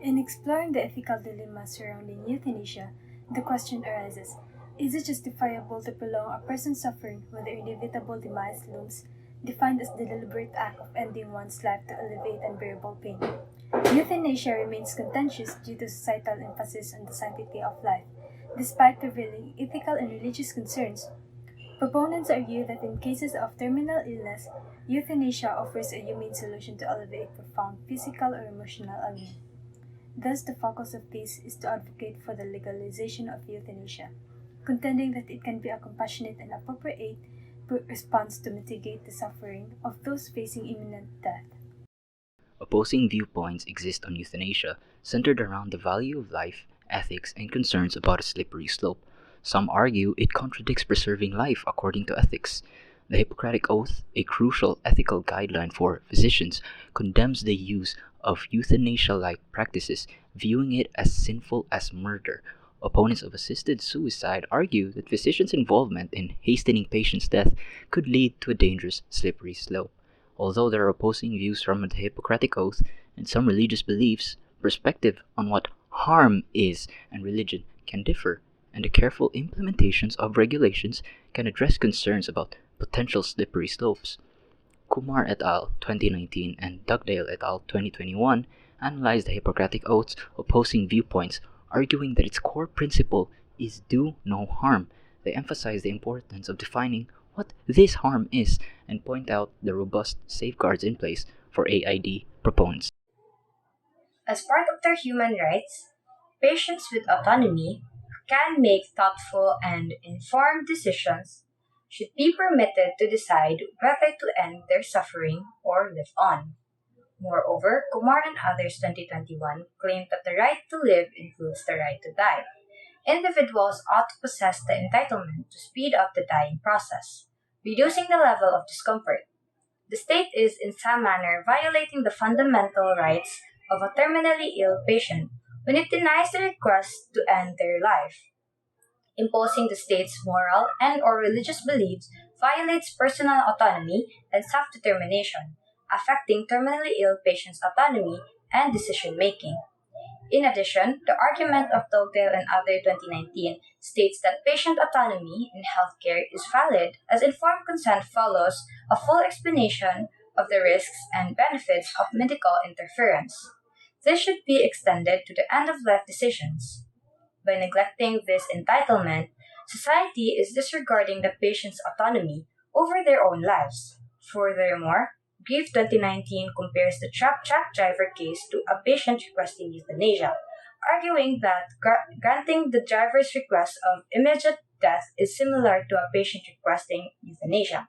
In exploring the ethical dilemma surrounding euthanasia, the question arises: is it justifiable to prolong a person's suffering when their inevitable demise looms, defined as the deliberate act of ending one's life to alleviate unbearable pain? Euthanasia remains contentious due to societal emphasis on the sanctity of life. Despite prevailing ethical and religious concerns, proponents argue that in cases of terminal illness, euthanasia offers a humane solution to alleviate profound physical or emotional agony. Thus, the focus of this is to advocate for the legalization of euthanasia, contending that it can be a compassionate and appropriate response to mitigate the suffering of those facing imminent death. Opposing viewpoints exist on euthanasia, centered around the value of life, ethics, and concerns about a slippery slope. Some argue it contradicts preserving life according to ethics. The Hippocratic Oath, a crucial ethical guideline for physicians, condemns the use of euthanasia-like practices, viewing it as sinful as murder. Opponents of assisted suicide argue that physicians' involvement in hastening patients' death could lead to a dangerous slippery slope. Although there are opposing views from the Hippocratic Oath and some religious beliefs, perspective on what harm is and religion can differ, and the careful implementations of regulations can address concerns about potential slippery slopes. Kumar et al. 2019 and Dugdale et al. 2021 analyzed the Hippocratic Oath's opposing viewpoints, arguing that its core principle is do no harm. They emphasize the importance of defining what this harm is and point out the robust safeguards in place for AID proponents. As part of their human rights, patients with autonomy who can make thoughtful and informed decisions should be permitted to decide whether to end their suffering or live on. Moreover, Kumar and others 2021 claimed that the right to live includes the right to die. Individuals ought to possess the entitlement to speed up the dying process, reducing the level of discomfort. The state is in some manner violating the fundamental rights of a terminally ill patient when it denies the request to end their life. Imposing the state's moral and or religious beliefs violates personal autonomy and self-determination, affecting terminally ill patients' autonomy and decision-making. In addition, the argument of Dugdale and other 2019 states that patient autonomy in healthcare is valid as informed consent follows a full explanation of the risks and benefits of medical interference. This should be extended to the end-of-life decisions. By neglecting this entitlement, society is disregarding the patient's autonomy over their own lives. Furthermore, Grief 2019 compares the truck driver case to a patient requesting euthanasia, arguing that granting the driver's request of immediate death is similar to a patient requesting euthanasia.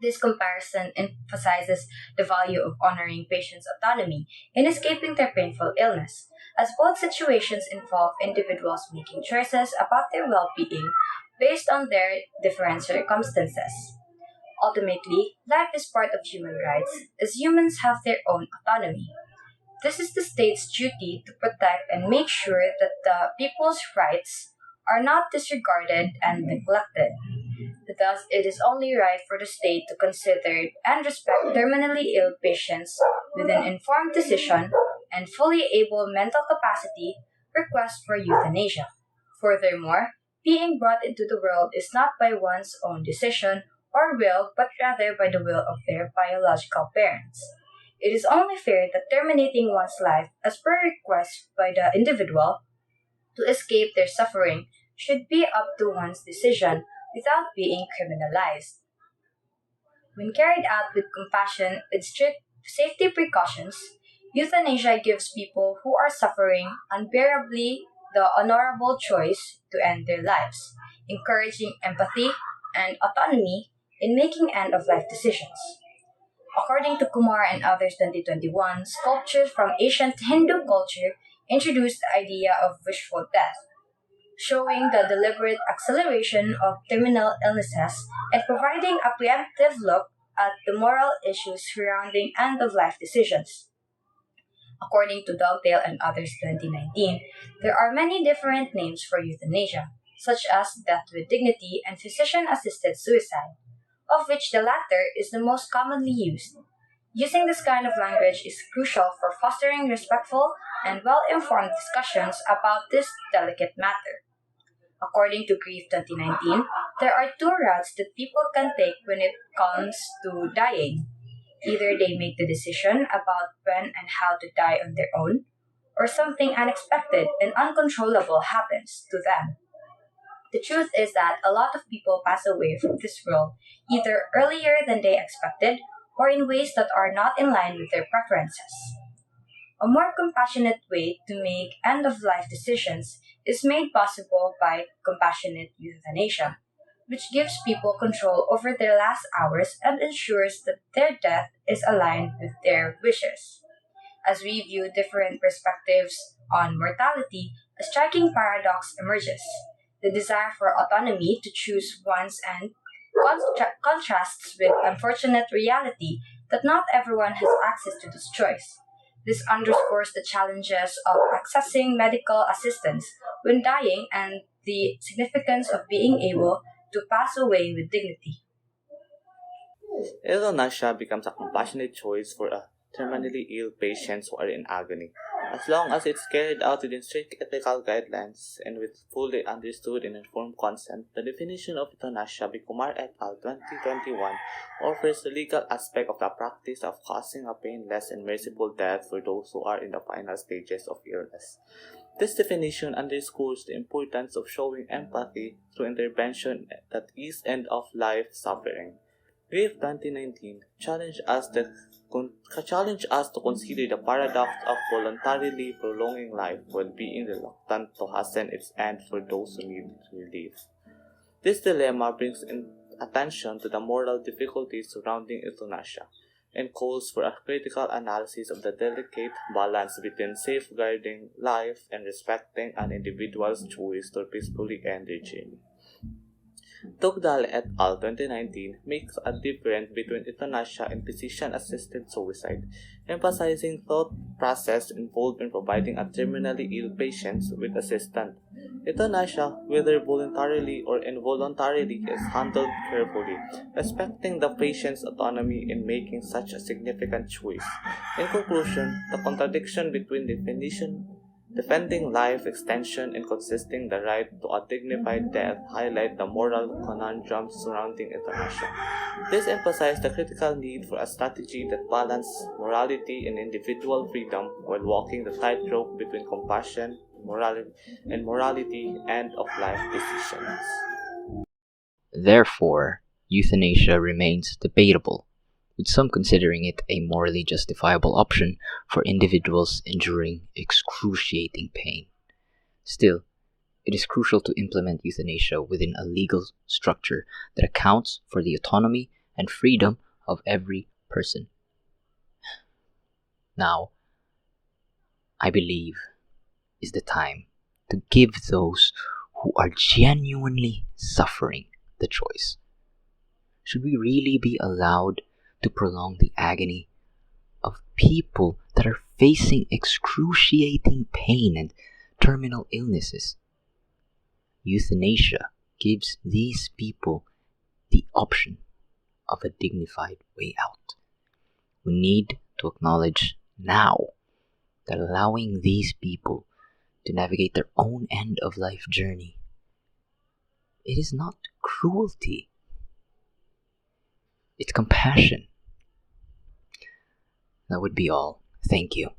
This comparison emphasizes the value of honoring patients' autonomy in escaping their painful illness, as both situations involve individuals making choices about their well being based on their different circumstances. Ultimately, life is part of human rights, as humans have their own autonomy. This is the state's duty to protect and make sure that the people's rights are not disregarded and neglected. Thus, it is only right for the state to consider and respect terminally ill patients with an informed decision and fully able mental capacity request for euthanasia. Furthermore, being brought into the world is not by one's own decision or will, but rather by the will of their biological parents. It is only fair that terminating one's life as per request by the individual to escape their suffering should be up to one's decision without being criminalized. When carried out with compassion and strict safety precautions, euthanasia gives people who are suffering unbearably the honorable choice to end their lives, encouraging empathy and autonomy in making end of life decisions. According to Kumar and others 2021, sculptures from ancient Hindu culture introduced the idea of wishful death, showing the deliberate acceleration of terminal illnesses and providing a preemptive look at the moral issues surrounding end of life decisions. According to Dugdale and others 2019, there are many different names for euthanasia, such as death with dignity and physician assisted suicide, of which the latter is the most commonly used. Using this kind of language is crucial for fostering respectful and well-informed discussions about this delicate matter. According to Grief 2019, there are two routes that people can take when it comes to dying. Either they make the decision about when and how to die on their own, or something unexpected and uncontrollable happens to them. The truth is that a lot of people pass away from this world either earlier than they expected or in ways that are not in line with their preferences. A more compassionate way to make end of life decisions is made possible by compassionate euthanasia, which gives people control over their last hours and ensures that their death is aligned with their wishes. As we view different perspectives on mortality, a striking paradox emerges. The desire for autonomy to choose one's end contrasts with unfortunate reality that not everyone has access to this choice. This underscores the challenges of accessing medical assistance when dying and the significance of being able to pass away with dignity. Euthanasia becomes a compassionate choice for a terminally ill patients who are in agony, as long as it's carried out within strict ethical guidelines and with fully understood and informed consent. The definition of euthanasia by Kumar et al. 2021 offers the legal aspect of the practice of causing a painless and merciful death for those who are in the final stages of illness. This definition underscores the importance of showing empathy through intervention that ease end-of-life suffering. Grief 2019 challenged us to consider the paradox of voluntarily prolonging life while being reluctant to hasten its end for those who need relief. This dilemma brings in attention to the moral difficulties surrounding euthanasia and calls for a critical analysis of the delicate balance between safeguarding life and respecting an individual's choice to peacefully end their journey. Tugdal et al. 2019 makes a difference between euthanasia and physician-assisted suicide, emphasizing thought process involved in providing a terminally ill patient with assistance. Euthanasia, whether voluntarily or involuntarily, is handled carefully, respecting the patient's autonomy in making such a significant choice. In conclusion, the contradiction between defending life extension and consisting the right to a dignified death highlight the moral conundrums surrounding euthanasia. This emphasizes the critical need for a strategy that balances morality and individual freedom while walking the tightrope between compassion, morality end-of-life decisions. Therefore, euthanasia remains debatable, with some considering it a morally justifiable option for individuals enduring excruciating pain. Still, it is crucial to implement euthanasia within a legal structure that accounts for the autonomy and freedom of every person. Now, I believe, is the time to give those who are genuinely suffering the choice. Should we really be allowed to prolong the agony of people that are facing excruciating pain and terminal illnesses? Euthanasia gives these people the option of a dignified way out. We need to acknowledge now that allowing these people to navigate their own end of life journey, it is not cruelty. It's compassion. That would be all. Thank you.